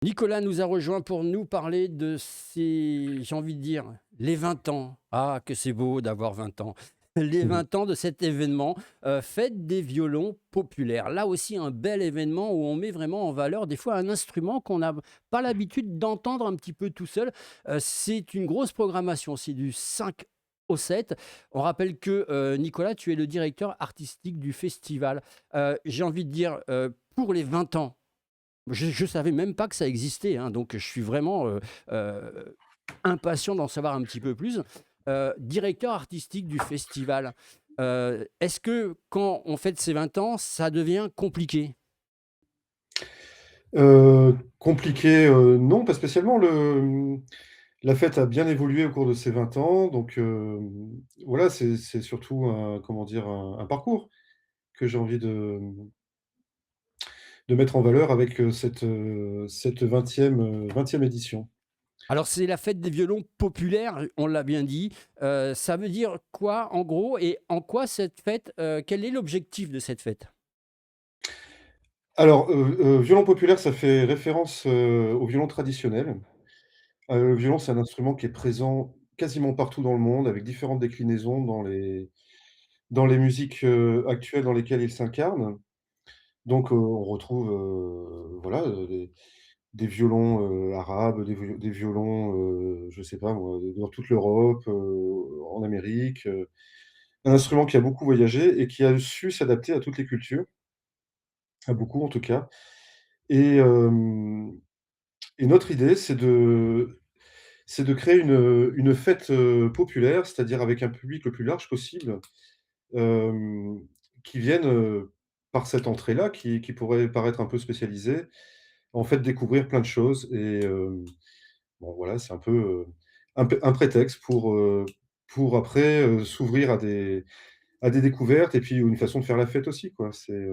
Nicolas nous a rejoint pour nous parler de ses, j'ai envie de dire, les 20 ans. Ah, que c'est beau d'avoir 20 ans. Les Mmh. 20 ans de cet événement, Fête des violons populaires. Là aussi, un bel événement où on met vraiment en valeur des fois un instrument qu'on n'a pas l'habitude d'entendre un petit peu tout seul. C'est une grosse programmation, c'est du 5 au 7. On rappelle que Nicolas, tu es le directeur artistique du festival. J'ai envie de dire, pour les 20 ans, je savais même pas que ça existait, hein, donc je suis vraiment, impatient d'en savoir un petit peu plus. Directeur artistique du festival, est-ce que quand on fête ses 20 ans, ça devient compliqué? Compliqué, non, pas spécialement. La fête a bien évolué au cours de ces 20 ans, donc voilà, c'est surtout un, comment dire? Un parcours que j'ai envie de mettre en valeur avec, cette 20e édition. Alors c'est la fête des violons populaires, on l'a bien dit. Ça veut dire quoi en gros et en quoi cette fête, quel est l'objectif de cette fête? Alors, violon populaire, ça fait référence, au violon traditionnel. Le violon, c'est un instrument qui est présent quasiment partout dans le monde avec différentes déclinaisons dans les musiques, actuelles dans lesquelles il s'incarne. Donc, on retrouve, voilà, des violons, arabes, des violons, je sais pas moi, dans toute l'Europe, en Amérique, un instrument qui a beaucoup voyagé et qui a su s'adapter à toutes les cultures, à beaucoup en tout cas. Et et notre idée, c'est de créer une fête, populaire, c'est-à-dire avec un public le plus large possible, hem, qui viennent, par cette entrée-là, qui pourrait paraître un peu spécialisée, en fait, découvrir plein de choses. Et bon, voilà, c'est un peu, un prétexte pour après, s'ouvrir à des découvertes et puis une façon de faire la fête aussi, quoi. C'est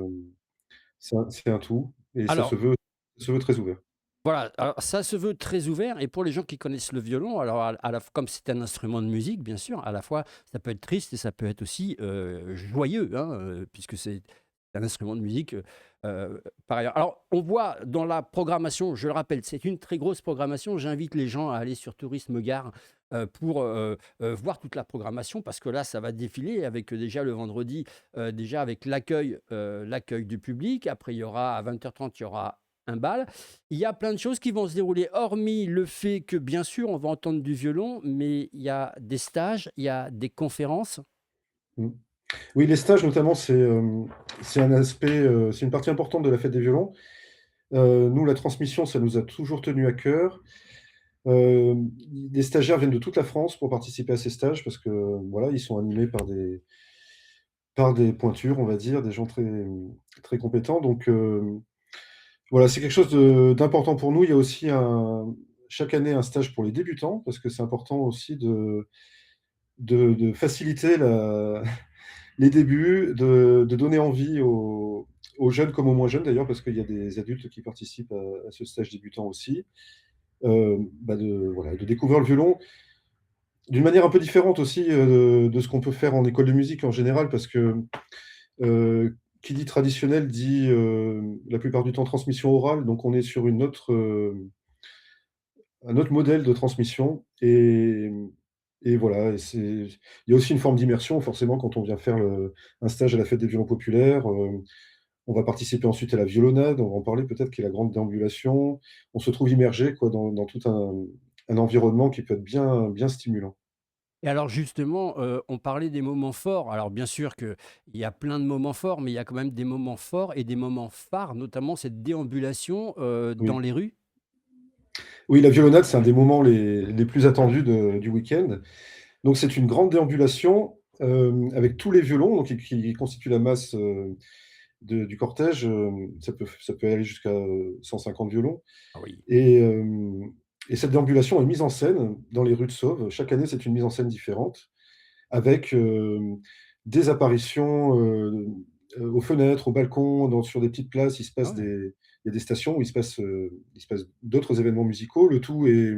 un tout et ça se Alors veut ça se veut très ouvert. voilà, alors ça se veut très ouvert et pour les gens qui connaissent le violon, alors à la comme c'est un instrument de musique, bien sûr, à la fois ça peut être triste et ça peut être aussi, joyeux, hein, puisque c'est un instrument de musique, par ailleurs. Alors on voit dans la programmation, je le rappelle, c'est une très grosse programmation. J'invite les gens à aller sur Tourisme Gare, pour, voir toute la programmation parce que là, ça va défiler avec, déjà le vendredi, déjà avec l'accueil du public. Après il y aura à 20h30, il y aura un bal. Il y a plein de choses qui vont se dérouler, hormis le fait que, bien sûr, on va entendre du violon, mais il y a des stages, il y a des conférences. Mmh. Oui, les stages notamment, c'est un aspect, c'est une partie importante de la fête des violons. Nous, la transmission, ça nous a toujours tenu à cœur. Les stagiaires viennent de toute la France pour participer à ces stages parce que, voilà, ils sont animés par des pointures, on va dire, des gens très, très compétents. Donc, voilà, c'est quelque chose d'important pour nous. Il y a aussi chaque année un stage pour les débutants parce que c'est important aussi de faciliter les débuts, de donner envie aux jeunes comme aux moins jeunes d'ailleurs, parce qu'il y a des adultes qui participent à ce stage débutant aussi. Bah, voilà, de découvrir le violon d'une manière un peu différente aussi, de ce qu'on peut faire en école de musique en général, parce que, qui dit traditionnel dit, la plupart du temps transmission orale, donc on est sur un autre modèle de transmission. Et voilà, il y a aussi une forme d'immersion forcément quand on vient faire un stage à la fête des violons populaires. On va participer ensuite à la violonade, on va en parler peut-être, qui est la grande déambulation. On se trouve immergé quoi dans tout un environnement qui peut être bien bien stimulant. Et alors justement, on parlait des moments forts. Alors bien sûr qu'il y a plein de moments forts, mais il y a quand même des moments forts et des moments phares, notamment cette déambulation, dans Oui. les rues. Oui, la violonade, c'est un des moments les plus attendus du week-end. Donc c'est une grande déambulation, avec tous les violons donc qui constituent la masse, du cortège. Ça peut aller jusqu'à, 150 violons. Ah oui. Et et cette déambulation est mise en scène dans les rues de Sauve. Chaque année, c'est une mise en scène différente avec, des apparitions, aux fenêtres, aux balcons, sur des petites places. Ah ouais. Il y a des stations où il se passe d'autres événements musicaux. Le tout est,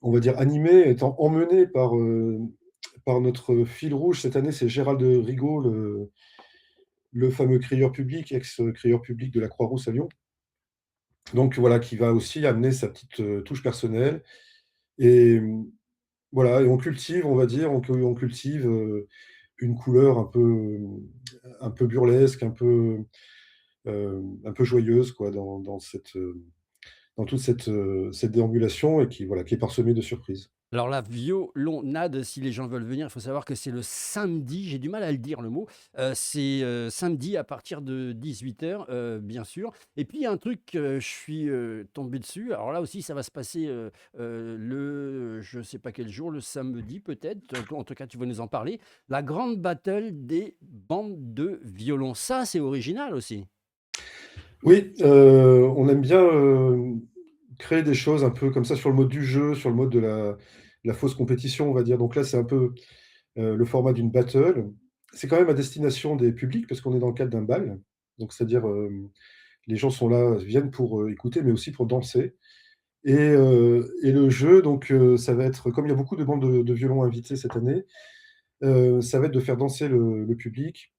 on va dire, animé, étant emmené par notre fil rouge. Cette année, c'est Gérald Rigaud, le fameux crieur public, ex-crieur public de la Croix-Rousse à Lyon. Donc voilà, qui va aussi amener sa petite, touche personnelle et voilà et on cultive, on va dire, on cultive, une couleur un peu burlesque, un peu joyeuse quoi dans toute cette déambulation et qui voilà, qui est parsemée de surprises. Alors la violonade, si les gens veulent venir, il faut savoir que c'est le samedi, j'ai du mal à le dire le mot, c'est, samedi à partir de 18:00, bien sûr. Et puis il y a un truc, je suis, tombé dessus, alors là aussi ça va se passer, je ne sais pas quel jour, le samedi peut-être, en tout cas tu vas nous en parler. La grande battle des bandes de violon, ça c'est original aussi. Oui, on aime bien, créer des choses un peu comme ça sur le mode du jeu, sur le mode de la fausse compétition, on va dire. Donc là, c'est un peu, le format d'une battle. C'est quand même à destination des publics parce qu'on est dans le cadre d'un bal. Donc c'est-à-dire, les gens sont là, viennent pour, écouter, mais aussi pour danser et le jeu donc, ça va être comme il y a beaucoup de bandes de violon invitées cette année, ça va être de faire danser le public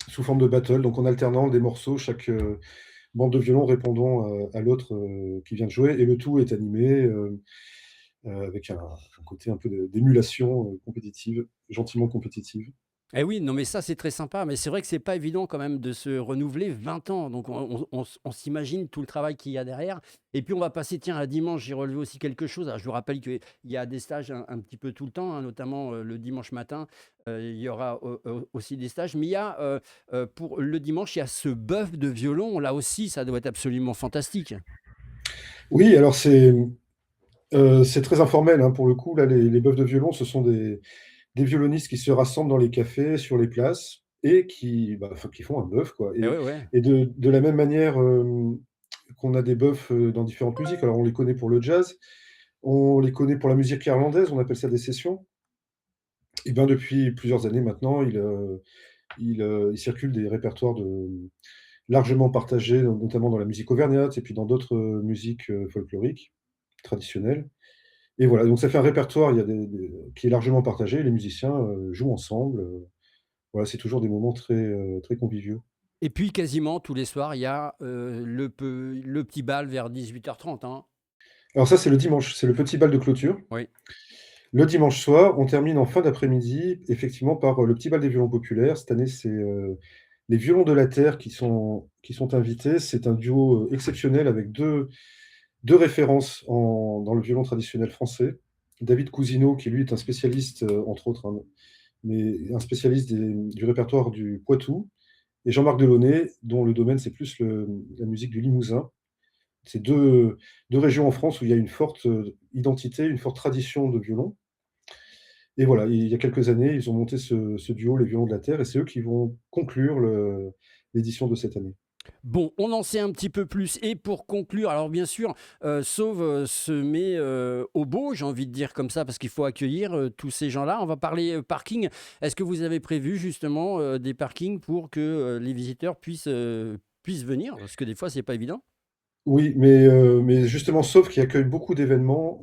sous forme de battle, donc en alternant des morceaux, chaque, bande de violon répondant, à l'autre, qui vient de jouer et le tout est animé, avec un côté un peu d'émulation, compétitive, gentiment compétitive. Eh oui, non, mais ça, c'est très sympa, mais c'est vrai que c'est pas évident quand même de se renouveler 20 ans, donc on s'imagine tout le travail qu'il y a derrière et puis on va passer, tiens, à dimanche, j'ai relevé aussi quelque chose. Alors je vous rappelle qu'il y a des stages un petit peu tout le temps, hein, notamment, le dimanche matin, il y aura aussi des stages, mais il y a, pour le dimanche, il y a ce bœuf de violon, là aussi, ça doit être absolument fantastique. Oui, alors c'est très informel, hein, pour le coup, là, les bœufs de violon, ce sont des violonistes qui se rassemblent dans les cafés, sur les places et qui, bah, enfin, qui font un bœuf, quoi Eh ouais, ouais. et de la même manière, qu'on a des bœufs, dans différentes musiques. Alors on les connaît pour le jazz, on les connaît pour la musique irlandaise, on appelle ça des sessions et bien depuis plusieurs années maintenant, il circule des répertoires largement partagés, notamment dans la musique auvergnate et puis dans d'autres, musiques, folkloriques traditionnelles et voilà, donc ça fait un répertoire, il y a qui est largement partagé. Les musiciens, jouent ensemble, voilà, c'est toujours des moments très conviviaux. Et puis quasiment tous les soirs, il y a, le petit bal vers 18h30, hein? Alors ça, c'est le dimanche, c'est le petit bal de clôture. Oui. Le dimanche soir, on termine en fin d'après-midi, effectivement, par, le petit bal des violons populaires. Cette année, c'est, les Violons de la Terre qui sont invités. C'est un duo, exceptionnel avec deux références dans le violon traditionnel français. David Cousineau, qui lui est un spécialiste, entre autres, hein, mais un spécialiste du répertoire du Poitou et Jean-Marc Delaunay, dont le domaine, c'est plus la musique du Limousin. C'est deux régions en France où il y a une forte, identité, une forte tradition de violon et voilà, il y a quelques années, ils ont monté ce duo, les Violons de la Terre et c'est eux qui vont conclure l'édition de cette année. Bon, on en sait un petit peu plus et pour conclure, alors bien sûr, Sauve, se met, au beau, j'ai envie de dire comme ça, parce qu'il faut accueillir, tous ces gens-là. On va parler, parking. Est-ce que vous avez prévu justement, des parkings pour que, les visiteurs puissent venir? Parce que des fois, c'est pas évident. Oui, mais justement, Sauf qui accueille beaucoup d'événements,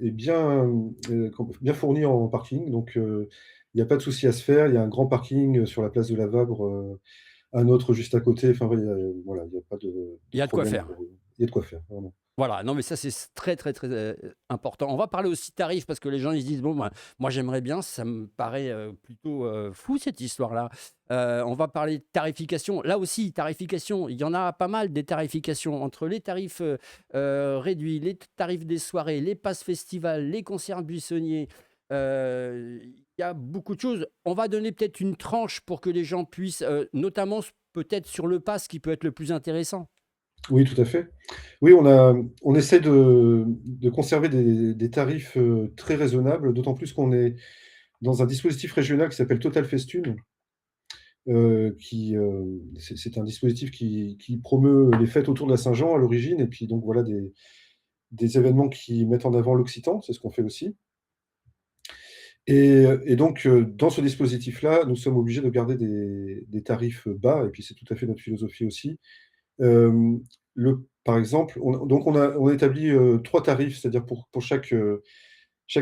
est bien, bien fourni en parking, donc il y a pas de souci à se faire. Il y a un grand parking, sur la place de la Vabre, un autre juste à côté. Enfin, voilà, il y a pas Il de y a de quoi problème faire. pour il y a de quoi faire, vraiment. Voilà, non, mais ça, c'est très, très, très, important. On va parler aussi tarifs parce que les gens, ils se disent: «Bon, ben, moi, j'aimerais bien». Ça me paraît, plutôt, fou cette histoire-là. On va parler de tarification. Là aussi, tarification, il y en a pas mal des tarifications entre les tarifs, réduits, les tarifs des soirées, les passes festivals, les concerts buissonniers. Il y a beaucoup de choses. On va donner peut-être une tranche pour que les gens puissent, notamment peut-être sur le pass qui peut être le plus intéressant. Oui, tout à fait. Oui, on essaie de conserver des tarifs, très raisonnables, d'autant plus qu'on est dans un dispositif régional qui s'appelle Total Festune, c'est un dispositif qui promeut les fêtes autour de la Saint-Jean à l'origine et puis donc voilà des événements qui mettent en avant l'occitan, c'est ce qu'on fait aussi et donc dans ce dispositif-là, nous sommes obligés de garder des tarifs, bas et puis c'est tout à fait notre philosophie aussi. Hem, par exemple, on a établi, 3 tarifs, c'est-à-dire pour chaque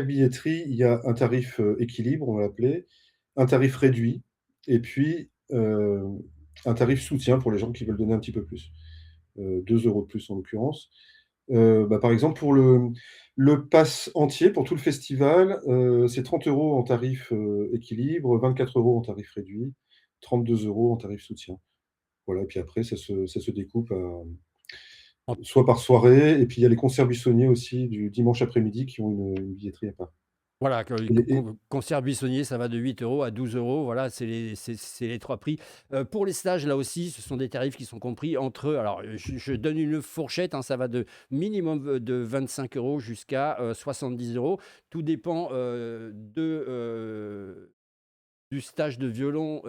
billetterie, il y a un tarif, équilibre, on va l'appeler, un tarif réduit et puis, un tarif soutien pour les gens qui veulent donner un petit peu plus. 2 € de plus en l'occurrence. Par exemple, pour le pass entier, pour tout le festival, c'est 30 € en tarif, équilibre, 24 € en tarif réduit, 32 € en tarif soutien. Voilà et puis après ça se découpe soit par soirée et puis il y a les concerts buissonniers aussi du dimanche après-midi qui ont une billetterie à part. Voilà, que Et concert buissonnier, ça va de 8 € à 12 €. Voilà, c'est les 3 prix. Pour les stages, là aussi, ce sont des tarifs qui sont compris entre alors, je donne une fourchette, hein, ça va de minimum, de 25 € jusqu'à, 70 €. Tout dépend, du stage de violon,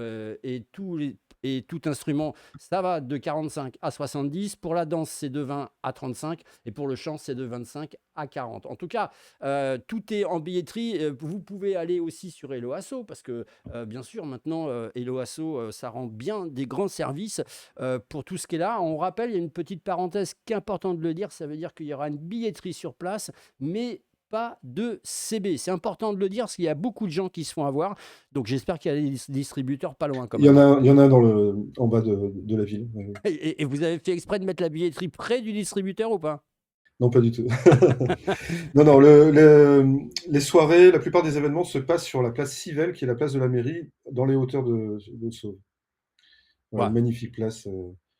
et tout instrument, ça va de 45 à 70. Pour la danse, c'est de 20 à 35 et pour le chant, c'est de 25 à 40. En tout cas, tout est en billetterie. Vous pouvez aller aussi sur Hello Asso parce que, bien sûr, maintenant, Hello Asso, ça rend bien des grands services, pour tout ce qui est là. On rappelle, il y a une petite parenthèse qui est important de le dire, ça veut dire qu'il y aura une billetterie sur place, mais pas de CB. C'est important de le dire parce qu'il y a beaucoup de gens qui se font avoir. Donc j'espère qu'il y a des distributeurs pas loin quand il y même. en a il y en a en bas de la ville, ouais, ouais. Et vous avez fait exprès de mettre la billetterie près du distributeur ou pas? Non, pas du tout. Non, non, les soirées, la plupart des événements se passent sur la place Civelle, qui est la place de la mairie, dans les hauteurs de Sauve. Voilà, une Voilà. magnifique place,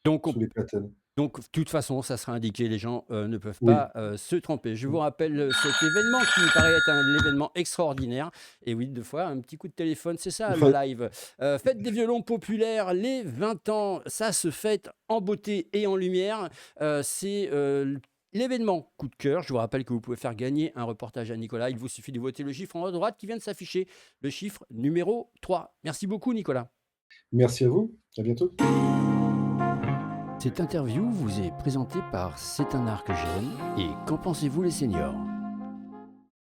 Donc, sous les platanes. de toute façon, ça sera indiqué, les gens ne peuvent Oui. pas se tromper. Je vous rappelle cet événement qui me paraît être un événement extraordinaire. Et oui, deux fois, un petit coup de téléphone, c'est ça le Enfin, live. Fête des violons populaires, les 20 ans, ça se fête en beauté et en lumière. C'est l'événement coup de cœur. Je vous rappelle que vous pouvez faire gagner un reportage à Nicolas. Il vous suffit de voter le chiffre en haut à droite qui vient de s'afficher, le chiffre numéro 3. Merci beaucoup, Nicolas. merci à vous. À bientôt. Cette interview vous est présentée par C'est un art que j'aime et qu'en pensez-vous les seniors?